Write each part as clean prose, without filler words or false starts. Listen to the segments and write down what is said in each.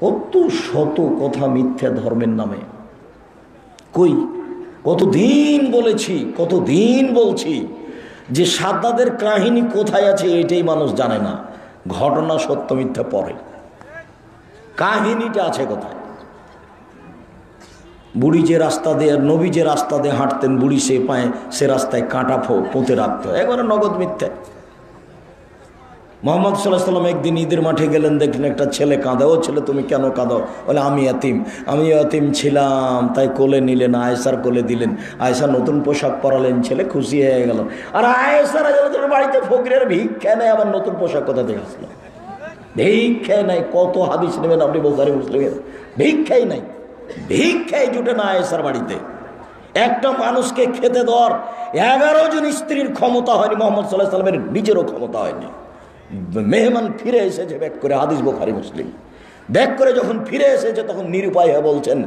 কত শত কথা মিথ্যা ধর্মের নামে। কই কতদিন বলেছি, কতদিন বলছি যে সাদ্দাদের কাহিনী কোথায় আছে এটাই মানুষ জানে না। ঘটনা সত্য মিথ্যা পরে, কাহিনীটা আছে কোথায়? বুড়ি যে রাস্তা দিয়ে, নবী যে রাস্তা দিয়ে হাঁটতেন, বুড়ি সে পায়ে সে রাস্তায় কাঁটা পুঁতে রাখতো, একবারে নগদ মিথ্যা। মোহাম্মদ সাল্লাল্লাহু আলাইহি ওয়াসাল্লাম একদিন ঈদের মাঠে গেলেন, দেখলেন একটা ছেলে কাঁদে। ও ছেলে তুমি কেন কাঁদো? বলে আমি এতিম ছিলাম, তাই কোলে নিলেন, আয়েশার কোলে দিলেন, আয়েশা নতুন পোশাক পরালেন, ছেলে খুশি হয়ে গেল। আর আয়েশার বাড়িতে ফকিরের ভিক্ষা নেই, আবার নতুন পোশাক কোথা থেকে আসলো? ভিক্ষাই নাই। কত হাদিস নেবেন আপনি বুখারী মুসলিমের? ভিক্ষাই নাই, ভিক্ষাই জুটে না আয়েশার বাড়িতে। একটা মানুষকে খেতে দেওয়ার 11 জন স্ত্রীর ক্ষমতা হয়নি, মোহাম্মদ সাল্লাল্লাহু আলাইহি ওয়াসাল্লামের নিজেরও ক্ষমতা হয়নি। মেহমান ফিরে এসেছে ব্যাক করে, হাদিস বুখারী মুসলিম। ব্যাক করে যখন ফিরে এসেছে তখন নিরুপায় হয়ে বলছেন,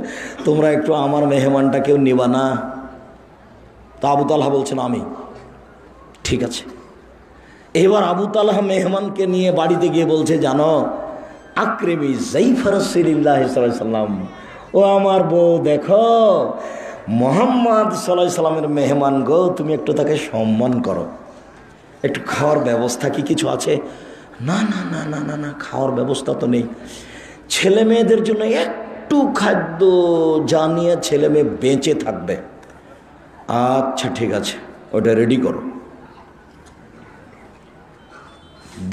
তোমরা একটু আমার মেহমানটা কেউ নিবা না? তা আবু তালহা বলছেন আমি। ঠিক আছে। এবার আবু তালহা মেহমানকে নিয়ে বাড়িতে গিয়ে বলছে, জানো আকরিমি যায়ফা রাসূলিল্লাহ সাল্লাল্লাহু আলাইহি ওয়াসাল্লাম, ও আমার বউ দেখো মুহাম্মদ সাল্লাল্লাহু আলাইহি ওয়াসাল্লামের মেহমান গো, তুমি একটু তাকে সম্মান করো। একটু খাওয়ার ব্যবস্থা কি কিছু আছে? না না না না না না, খাওয়ার ব্যবস্থা তো নেই। ছেলে মেয়েদের জন্য একটু খাদ্য জানিয়ে ছেলে মেয়ে বেঁচে থাকবে। আচ্ছা ঠিক আছে, ওটা রেডি করো।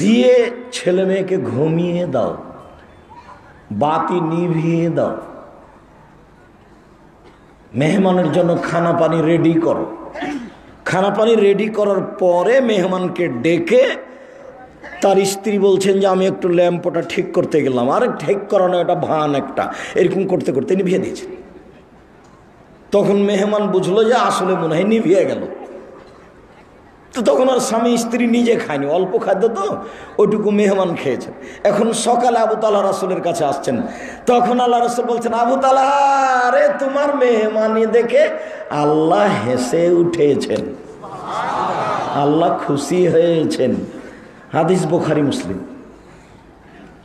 দিয়ে ছেলে মেয়েকে ঘুমিয়ে দাও, বাতি নিভিয়ে দাও, মেহমানের জন্য খানা পানি রেডি করো। খানা পানি রেডি করার পরে মেহমানকে ডেকে তার স্ত্রী বলছেন যে আমি একটু ল্যাম্পটা ঠিক করতে গেলাম, আর ঠিক করানো এটা ভান একটা, এরকম করতে করতে নিভিয়ে দিয়েছেন। তখন মেহমান বুঝলো যে আসলে মনে হয় নিভিয়ে গেল। তো তখন আর স্বামী স্ত্রী নিজে খায়নি, অল্প খাদ্য তো ওইটুকু মেহমান খেয়েছেন। এখন সকালে আবু তালহা রাসূলের কাছে আসছেন, তখন আল্লাহ রাসূল বলছেন, আবু তালহা আরে তোমার মেহমানি দেখে আল্লাহ হেসে উঠেছেন, আল্লাহ খুশি হয়েছেন। হাদিস বুখারী মুসলিম।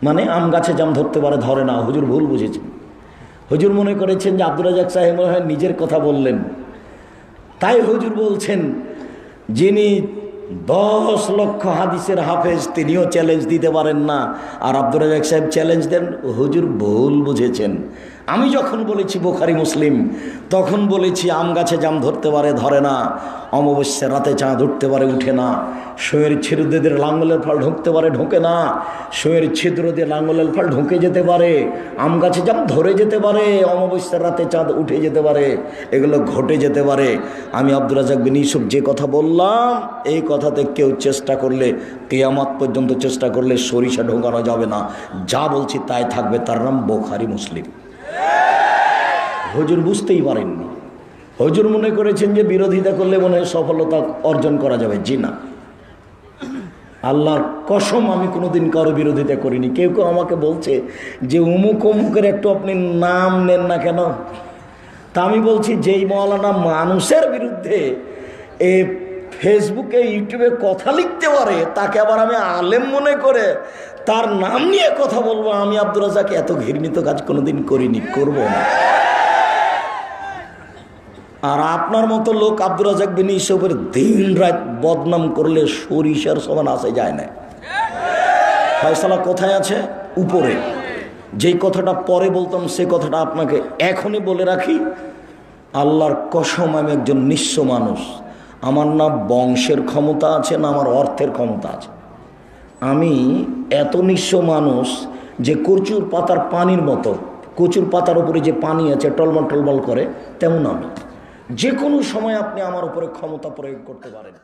মানে আম গাছে জাম ধরতে পারে, ধরে না। হুজুর ভুল বুঝেছেন। হুজুর মনে করেছেন যে আব্দুর রাজ্জাক সাহেব মনে হয় নিজের কথা বললেন, তাই হুজুর বলছেন যিনি 10 লক্ষ হাদিসের হাফেজ তিনিও চ্যালেঞ্জ দিতে পারেন না, আর আব্দুর রাজ্জাক সাহেব চ্যালেঞ্জ দেন। হুজুর ভুল বুঝেছেন। আমি যখন বলেছি বুখারী মুসলিম, তখন বলেছি আম গাছে জাম ধরতে পারে, ধরে না। অমাবস্যার রাতে চাঁদ উঠতে পারে, উঠে না। শোয়ের ছিদ্র দিয়ে লাঙ্গলের ফল ঢুকতে পারে, ঢোকে না। শোয়ের ছিদ্র দিয়ে লাঙ্গলের ফল ঢুকে যেতে পারে, আম গাছে জাম ধরে যেতে পারে, অমাবস্যার রাতে চাঁদ উঠে যেতে পারে, এগুলো ঘটে যেতে পারে। আমি আব্দুর রাজ্জাক বিন ইউসুফ যে কথা বললাম, এই কথাতে কেউ চেষ্টা করলে, কিয়ামত পর্যন্ত চেষ্টা করলে সরিষা ঢোকানো যাবে না। যা বলছি তাই থাকবে, তার নাম বুখারী মুসলিম। হুজুর বুঝতেই পারেননি। হুজুর মনে করেছেন যে বিরোধিতা করলে মনে হয় সফলতা অর্জন করা যাবে। জি না, আল্লাহর কসম আমি কোনোদিন কারো বিরোধিতা করিনি। কেউ কেউ আমাকে বলছে যে অমুক অমুকের একটু আপনি নাম নেন না কেন? তা আমি বলছি যেই মওলানা মানুষের বিরুদ্ধে এ ফেসবুকে ইউটিউবে কথা লিখতে পারে, তাকে আবার আমি আলেম মনে করে তার নাম নিয়ে কথা বলবো, আমি আব্দুর রাজ্জাক এত ঘৃণিত কাজ কোনোদিন করিনি, করব না। আর আপনার মতো লোক আব্দুর রাজ্জাক বিন ইউসুফের দিন রাত বদনাম করলে সরিষার সমান আসে যায় না। ফয়সালা কোথায় আছে? উপরে। যেই কথাটা পরে বলতাম সে কথাটা আপনাকে এখনই বলে রাখি। আল্লাহর কসম আমি একজন নিঃস্ব মানুষ। আমার না বংশের ক্ষমতা আছে, না আমার অর্থের ক্ষমতা আছে। আমি এত নিঃস্ব মানুষ যে কচুর পাতার পানির মতো, কচুর পাতার উপরে যে পানি আছে টলমল টলমল করে, তেমন আমি। যে কোনো সময় আপনি আমার উপরে ক্ষমতা প্রয়োগ করতে পারেন।